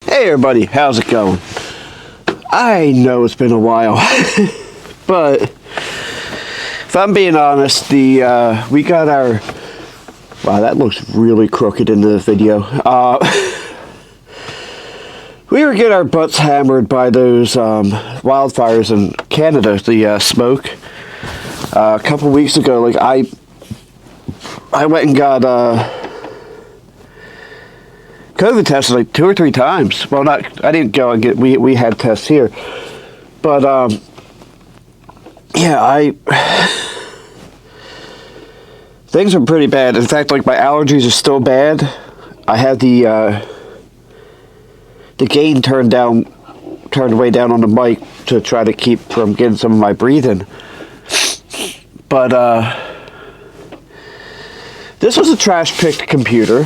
Hey everybody, how's it going? I know it's been a while, but if I'm being honest, we got our, wow, that looks really crooked in the video. We were getting our butts hammered by those wildfires in Canada, the smoke. A couple weeks ago, like I went and got COVID tested like 2 or 3 times. Well, I didn't go and get. We had tests here, but yeah, things are pretty bad. In fact, like my allergies are still bad. I had the gain turned way down on the mic to try to keep from getting some of my breathing. But this was a trash-picked computer,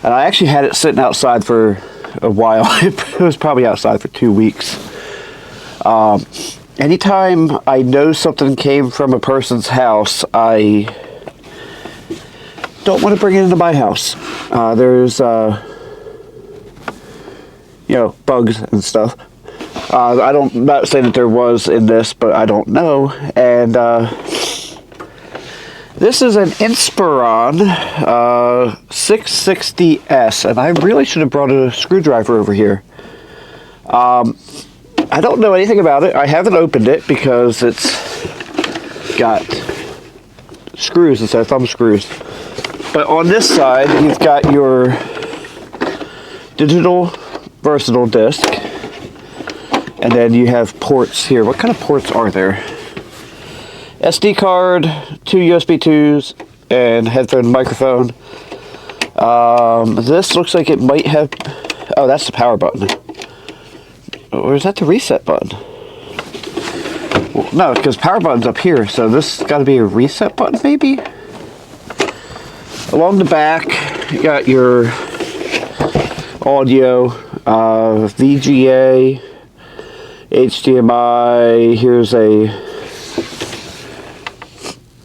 and I actually had it sitting outside for a while. It was probably outside for 2 weeks. Anytime I know something came from a person's house, I don't want to bring it into my house. There's, bugs and stuff. I'm not saying that there was in this, but I don't know. And this is an Inspiron 660S, and I really should have brought a screwdriver over here. I don't know anything about it. I haven't opened it because it's got screws instead of thumb screws. But on this side, you've got your digital versatile disc. And then you have ports here. What kind of ports are there? SD card, 2 USB 2s, and headphone microphone. This looks like it might have... Oh, that's the power button. Or is that the reset button? Well, no, because power button's up here, so this has got to be a reset button, maybe? Along the back, you got your audio, VGA, HDMI. Here's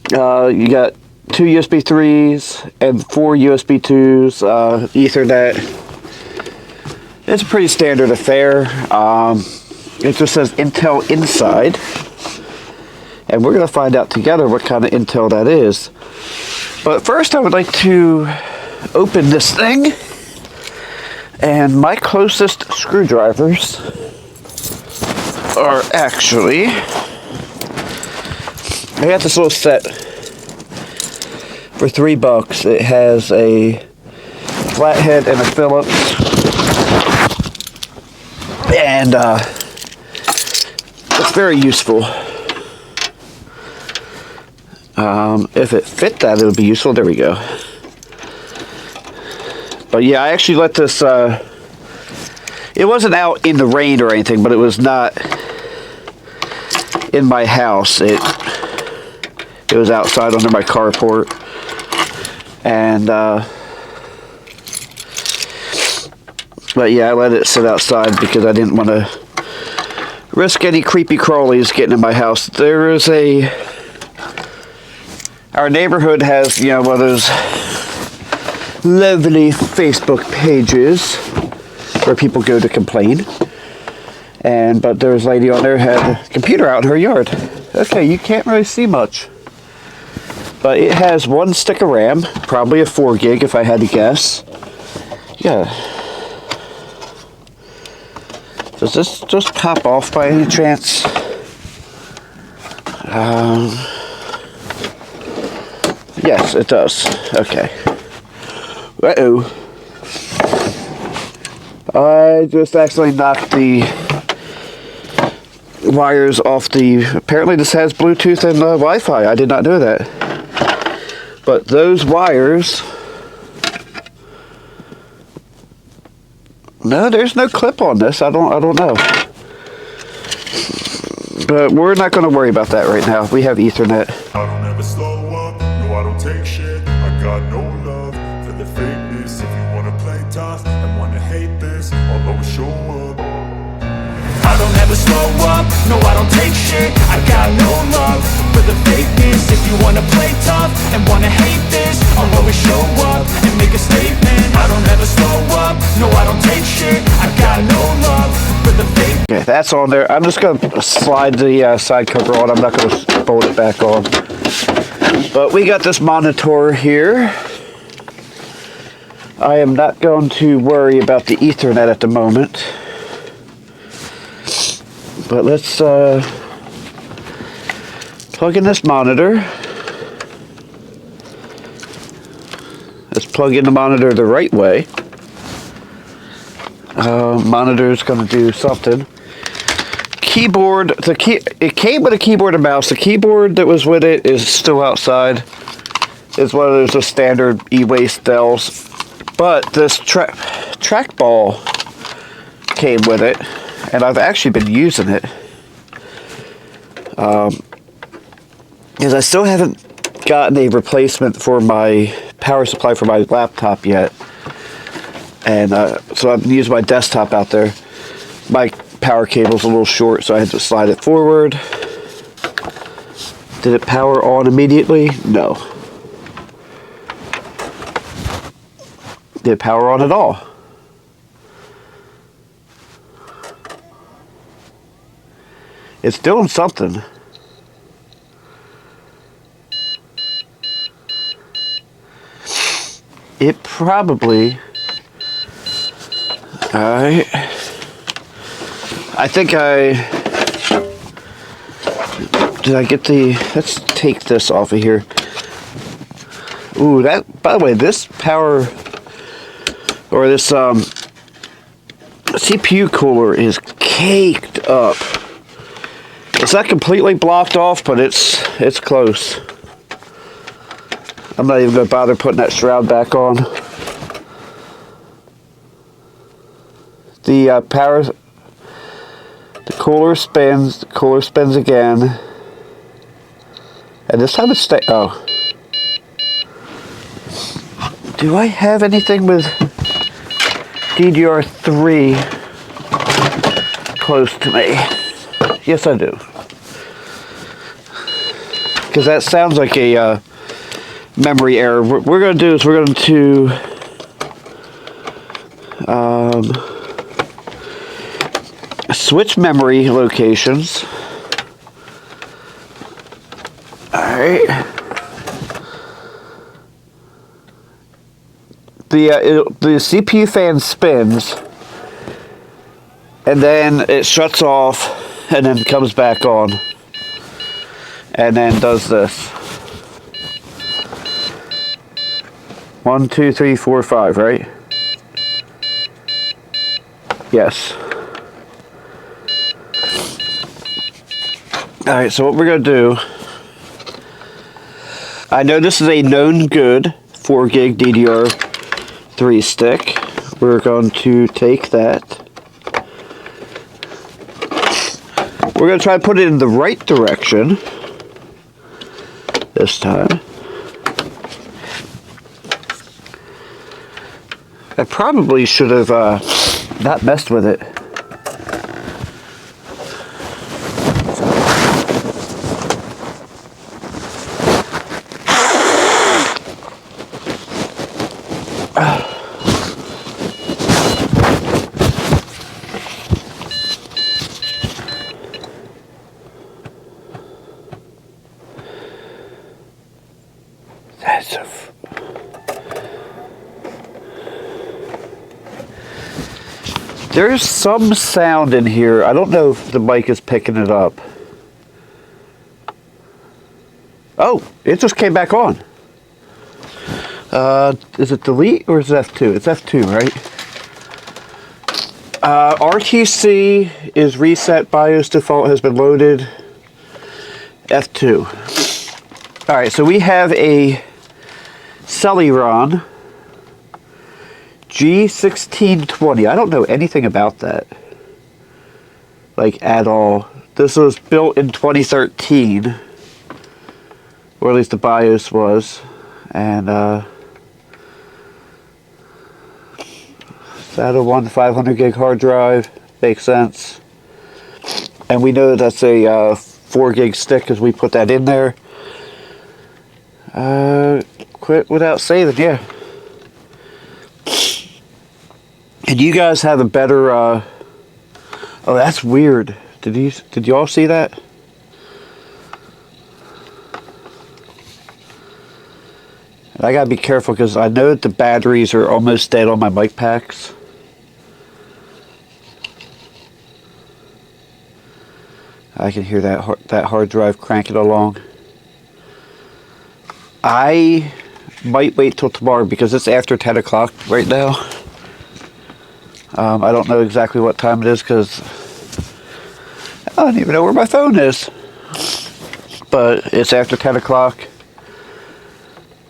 you got 2 USB 3s and 4 USB 2s, Ethernet. It's a pretty standard affair. It just says Intel inside, and we're going to find out together what kind of Intel that is. But first I would like to open this thing, and my closest screwdrivers are actually, I got this little set for $3. It has a flathead and a Phillips, and it's very useful. If it fit that, it would be useful. There we go. But yeah, I actually let this, it wasn't out in the rain or anything, but it was not in my house. It was outside under my carport, and but yeah, I let it sit outside because I didn't want to risk any creepy crawlies getting in my house. There is our neighborhood has, one of those lovely Facebook pages where people go to complain. But there was a lady on there who had a computer out in her yard. Okay, you can't really see much. But it has 1 stick of RAM, probably a 4 gig if I had to guess. Yeah. Does this just pop off by any chance? Yes, it does. Okay. Uh-oh. I just accidentally knocked the wires off the... Apparently this has Bluetooth and Wi-Fi. I did not know that. But those wires... No, there's no clip on this. I don't know. But we're not going to worry about that right now. We have Ethernet. I don't ever slow up. No, I don't take shit. I got no love for the fakeness. If you want to play tough and want to hate this, I'll always show up. I don't ever slow up. No, I don't take shit. I got no love for the fakeness. If you want to play tough and want to hate this, I'll always show up and make a statement. I don't ever slow up. that's on there. I'm just going to slide the side cover on. I'm not going to bolt it back on. But we got this monitor here. I am not going to worry about the Ethernet at the moment. But let's plug in this monitor. Let's plug in the monitor the right way. Monitor is going to do something. Keyboard, it came with a keyboard and mouse. The keyboard that was with it is still outside. It's one of those just standard e-waste Dells. But this trackball came with it, and I've actually been using it. Because I still haven't gotten a replacement for my power supply for my laptop yet. And so I'm using my desktop out there. My power cable's a little short, so I had to slide it forward. Did it power on immediately? No. Did it power on at all? It's doing something. It probably... Alright. I think did I get the... Let's take this off of here. Ooh, that... By the way, this power... Or this CPU cooler is caked up. It's not completely blocked off, but it's close. I'm not even going to bother putting that shroud back on. The power, the cooler spins again. And this time it's oh. Do I have anything with DDR3 close to me? Yes, I do. Because that sounds like a memory error. What we're going to do is we're going to switch memory locations. Alright. The CPU fan spins, and then it shuts off, and then comes back on, and then does this. 1, 2, 3, 4, 5, right? Yes. Alright, so what we're going to do, I know this is a known good 4 gig DDR3 stick. We're going to take that. We're going to try to put it in the right direction this time. I probably should have not messed with it. There's some sound in here. I don't know if the mic is picking it up. Oh, it just came back on. Is it delete or is it F2? It's F2, right? RTC is reset. BIOS default has been loaded. F2. Alright, so we have a Celeron G1620. I don't know anything about that. Like, at all. This was built in 2013. Or at least the BIOS was. And, SATA 1 500 gig hard drive. Makes sense. And we know that's a 4 gig stick because we put that in there. Quit without saving, yeah. And you guys have a better Oh, that's weird. Did you all see that? I gotta be careful because I know that the batteries are almost dead on my mic packs. I can hear that hard drive cranking along. I might wait till tomorrow because it's after 10 o'clock right now. I don't know exactly what time it is because I don't even know where my phone is. But it's after 10 o'clock.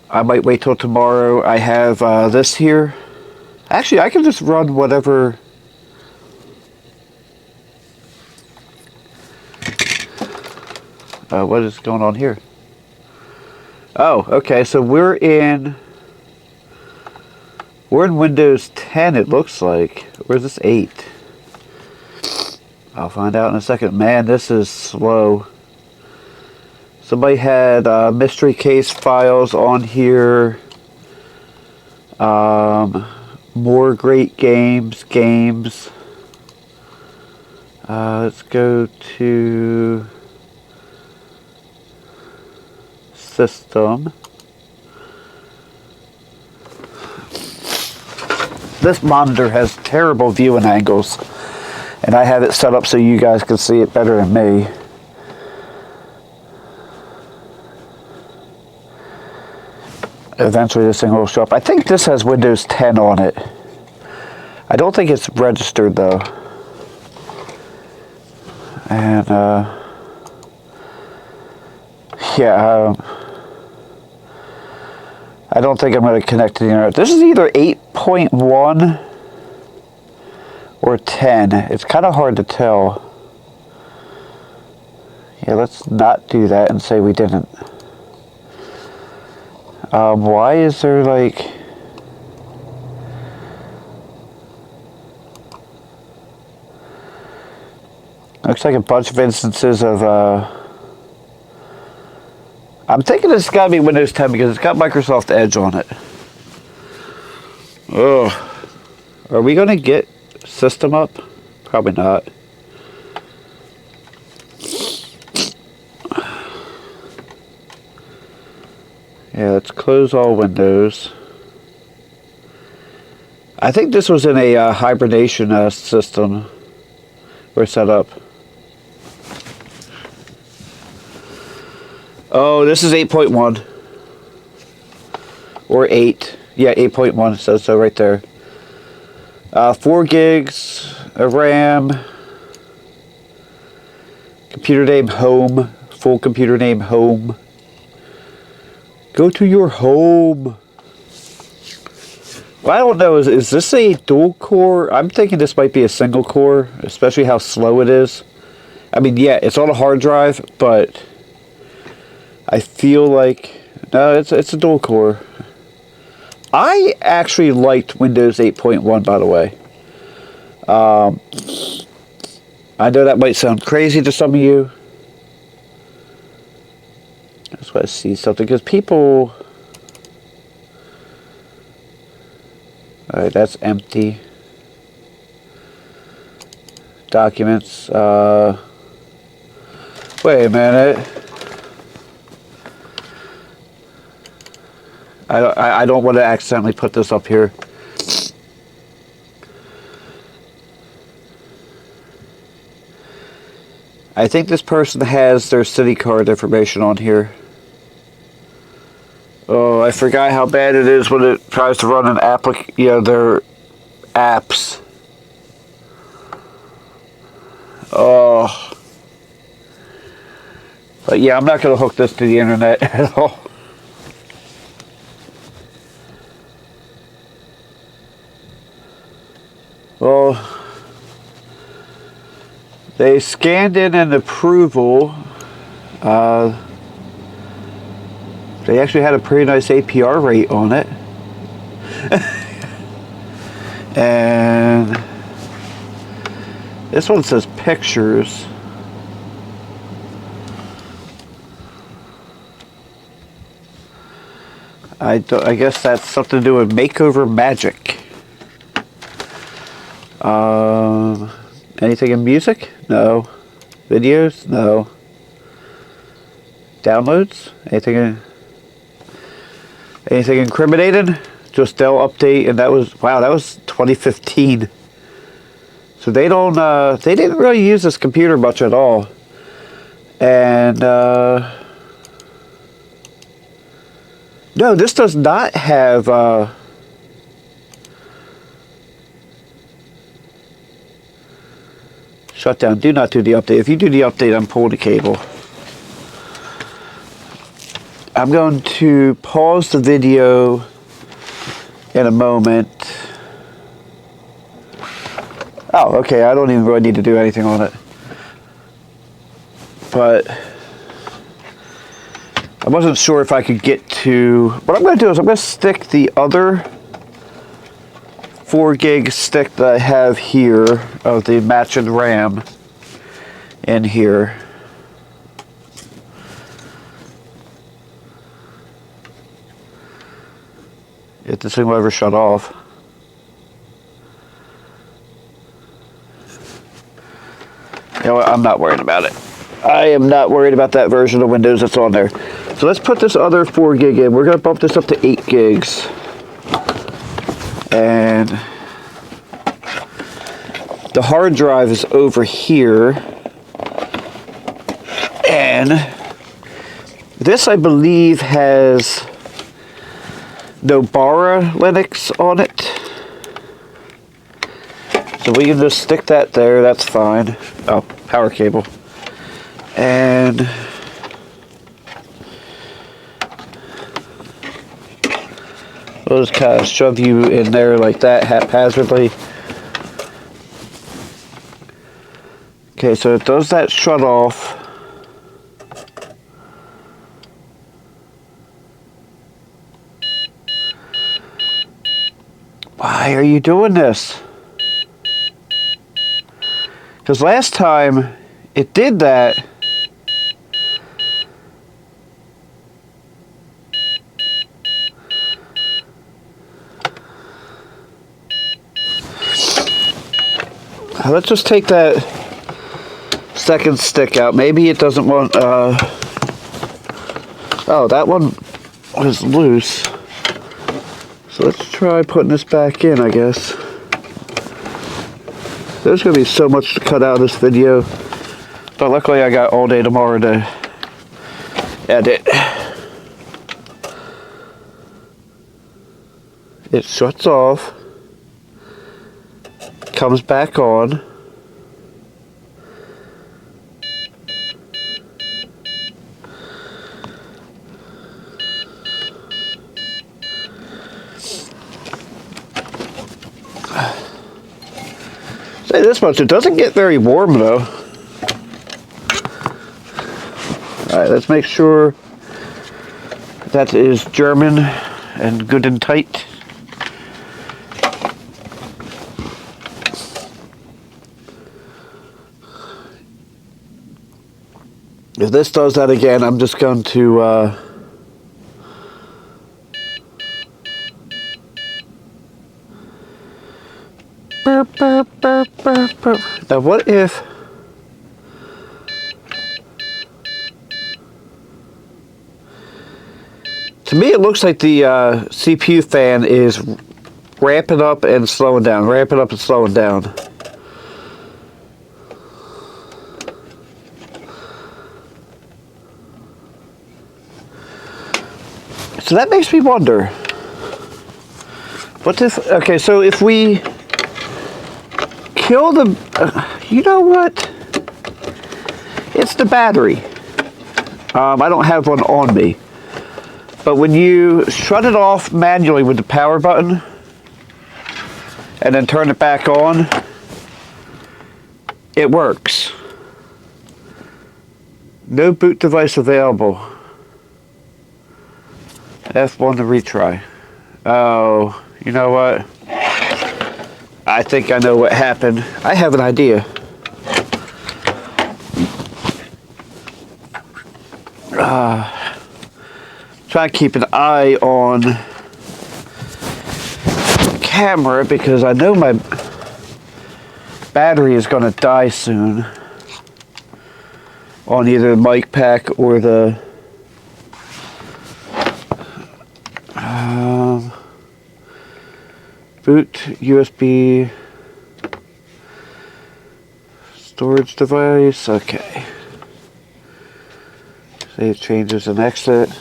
I might wait till tomorrow. I have this here. Actually, I can just run whatever. What is going on here? Oh, okay. So we're in Windows 10. It looks like. Where's this 8? I'll find out in a second. Man, this is slow. Somebody had mystery case files on here. More great games. Let's go to system. This monitor has terrible viewing angles, and I have it set up so you guys can see it better than me. Eventually this thing will show up. I think this has Windows 10 on it. I don't think it's registered though. And yeah, I don't think I'm going to connect to the internet. This is either 8.1 or 10. It's kind of hard to tell. Yeah, let's not do that and say we didn't. Why is there like... Looks like a bunch of instances of... I'm thinking it's got to be Windows 10 because it's got Microsoft Edge on it. Ugh. Are we going to get system up? Probably not. Yeah, let's close all windows. I think this was in a hibernation system we're set up. Oh, this is 8.1. Or 8. Yeah, 8.1 it says so right there. 4 gigs of RAM. Computer name home. Full computer name home. Go to your home. Well, I don't know. Is this a dual core? I'm thinking this might be a single core, especially how slow it is. I mean, yeah, it's on a hard drive, but I feel like no, it's a dual core. I actually liked Windows 8.1, by the way. I know that might sound crazy to some of you. I just want to see something because people. Alright, that's empty. Documents. Wait a minute. I don't want to accidentally put this up here. I think this person has their city card information on here. Oh, I forgot how bad it is when it tries to run an their apps. Oh. But yeah, I'm not going to hook this to the internet at all. Well, they scanned in an approval. They actually had a pretty nice APR rate on it. And this one says pictures. I guess that's something to do with makeover magic. Anything in music? No. Videos? No. Downloads? Anything incriminated? Just Dell update, and that was 2015. So they didn't really use this computer much at all. And no, this does not have shutdown. Do not do the update. If you do the update, I'm pulling the cable. I'm going to pause the video in a moment. Oh, okay. I don't even really need to do anything on it. But I wasn't sure if I could get to... What I'm going to do is I'm going to stick the other 4 gig stick that I have here of the matching RAM in here. If this thing will ever shut off. You know what? I'm not worried about it. I am not worried about that version of Windows that's on there. So let's put this other 4 gig in. We're going to bump this up to 8 gigs. And the hard drive is over here. And this, I believe, has Nobara Linux on it. So we can just stick that there, that's fine. Oh, power cable. And we'll just kind of shove you in there like that haphazardly. Okay, so it does that shut off. Why are you doing this? Because last time it did that. Let's just take that second stick out. Maybe it doesn't want... Oh, that one was loose. So let's try putting this back in, I guess. There's going to be so much to cut out of this video. But luckily I got all day tomorrow to edit. It shuts off. Comes back on. Say this much, it doesn't get very warm though. Alright, let's make sure that is German and good and tight. If this does that again, I'm just going to now what if to me it looks like the CPU fan is ramping up and slowing down, ramping up and slowing down. So that makes me wonder, what if, okay, so if we kill the, you know what, it's the battery. I don't have one on me, but when you shut it off manually with the power button and then turn it back on, it works. No boot device available. F1 to retry. Oh, you know what? I think I know what happened. I have an idea. Try to keep an eye on the camera because I know my battery is going to die soon on either the mic pack or the boot USB storage device. Okay. Save changes and exit.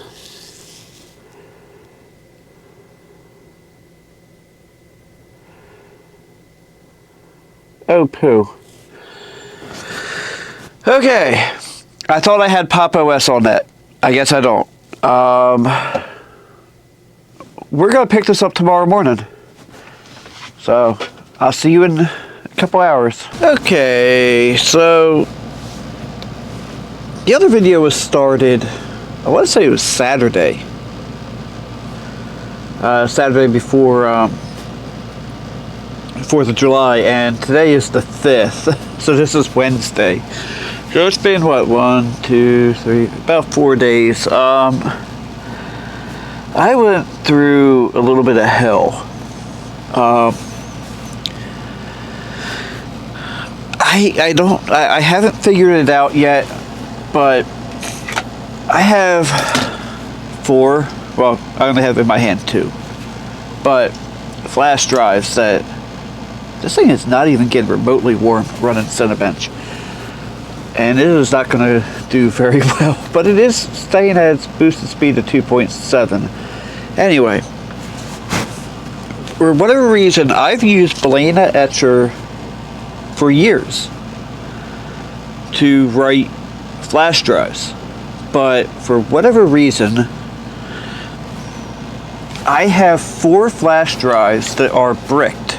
Oh, poo. Okay. I thought I had Pop! OS on that. I guess I don't. We're going to pick this up tomorrow morning. So, I'll see you in a couple hours. Okay, so the other video was started, I want to say it was Saturday. Saturday before 4th of July, and today is the 5th. So this is Wednesday. So it's been what, 1, 2, 3, about 4 days. I went through a little bit of hell. I haven't figured it out yet, but I have 4, well, I only have in my hand 2, but flash drives that this thing is not even getting remotely warm running Cinebench. And it is not going to do very well, but it is staying at its boosted speed of 2.7. Anyway, for whatever reason, I've used Balena Etcher for years to write flash drives, but for whatever reason, I have 4 flash drives that are bricked.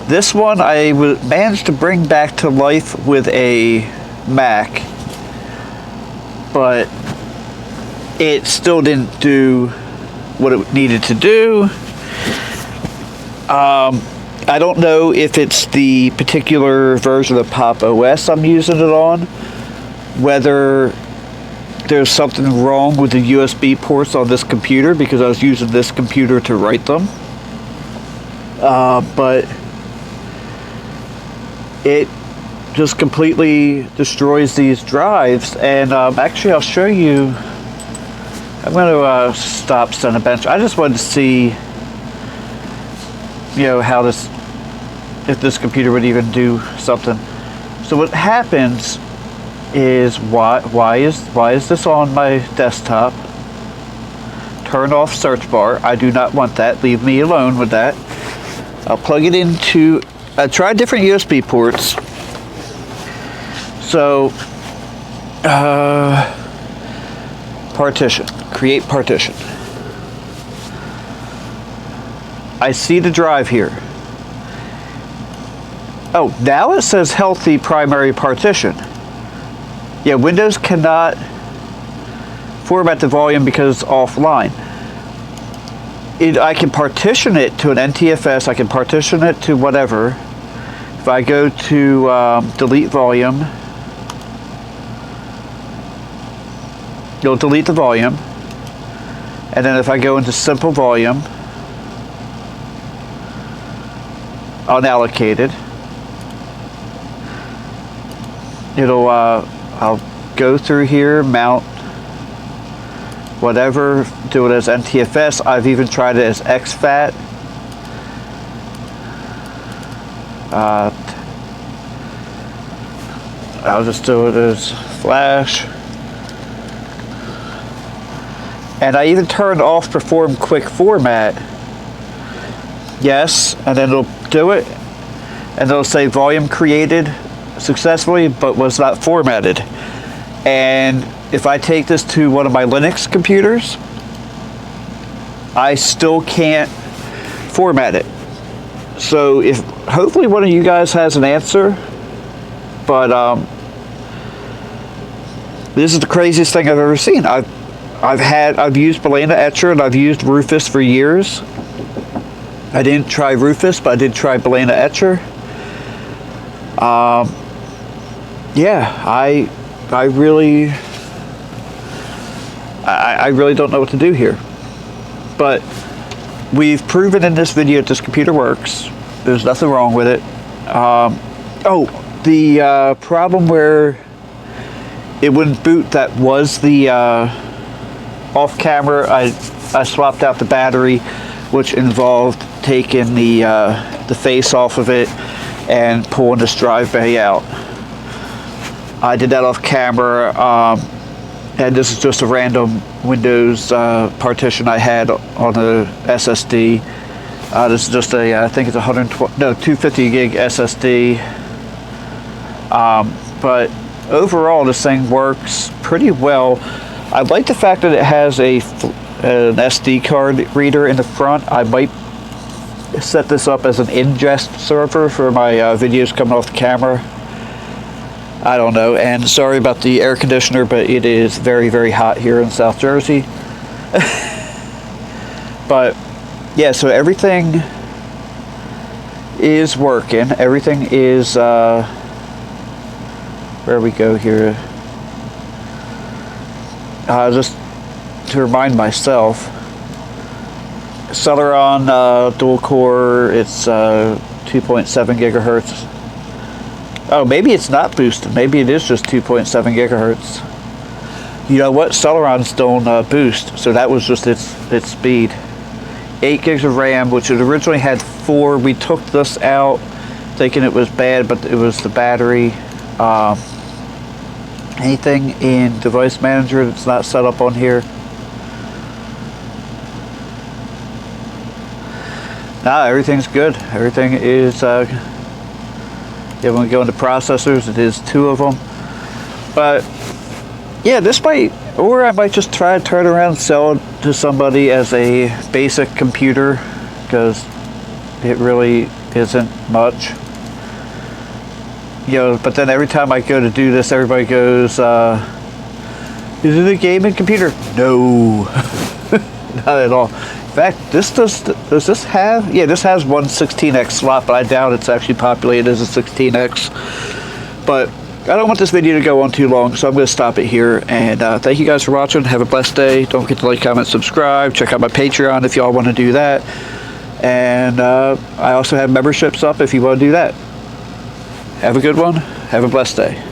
This one I managed to bring back to life with a Mac, but it still didn't do what it needed to do. I don't know if it's the particular version of Pop! OS I'm using it on, whether there's something wrong with the USB ports on this computer, because I was using this computer to write them. But it just completely destroys these drives. And actually, I'll show you. I'm going to stop Cinebench. I just wanted to see, you know, how this, if this computer would even do something. So what happens is, why is this on my desktop? Turn off search bar. I do not want that. Leave me alone with that. I'll plug it into, I tried different USB ports. So, partition, create partition. I see the drive here. Oh, now it says healthy primary partition. Yeah, Windows cannot format the volume because it's offline. I can partition it to an NTFS, I can partition it to whatever. If I go to delete volume, you'll delete the volume. And then if I go into simple volume, unallocated, it'll, I'll go through here, mount whatever, do it as NTFS. I've even tried it as exFAT. I'll just do it as flash. And I even turned off perform quick format. Yes, and then it'll do it. And it'll say volume created successfully, but was not formatted. And if I take this to one of my Linux computers, I still can't format it. So if hopefully one of you guys has an answer, but this is the craziest thing I've ever seen. I've used Balena Etcher and I've used Rufus for years. I didn't try Rufus, but I did try Balena Etcher. Yeah, I really don't know what to do here. But we've proven in this video that this computer works. There's nothing wrong with it. Oh, the problem where it wouldn't boot, that was the off camera. I swapped out the battery, which involved taking the face off of it and pulling this drive bay out. I did that off camera, and this is just a random Windows partition I had on the SSD. This is just a, I think it's 250 gig SSD. But overall, this thing works pretty well. I like the fact that it has an SD card reader in the front. I might set this up as an ingest server for my videos coming off the camera. I don't know. And sorry about the air conditioner, but it is very, very hot here in South Jersey. But yeah, so everything is working. Everything is where we go here. Just to remind myself, Celeron dual core, it's 2.7 gigahertz. Oh, maybe it's not boosted. Maybe it is just 2.7 gigahertz. You know what? Celerons don't boost, so that was just its speed. 8 gigs of RAM, which it originally had 4. We took this out thinking it was bad, but it was the battery. Anything in device manager that's not set up on here? No, everything's good. Everything is yeah, when we go into processors, it is 2 of them. But yeah, this might, or I might just try to turn around and sell it to somebody as a basic computer, because it really isn't much. You know, but then every time I go to do this, everybody goes, is it a gaming computer? No, not at all. In fact, does this have, yeah, this has one 16x slot, but I doubt it's actually populated as a 16x. But I don't want this video to go on too long, so I'm going to stop it here. And thank you guys for watching. Have a blessed day. Don't forget to like, comment, subscribe. Check out my Patreon if y'all want to do that. And I also have memberships up if you want to do that. Have a good one. Have a blessed day.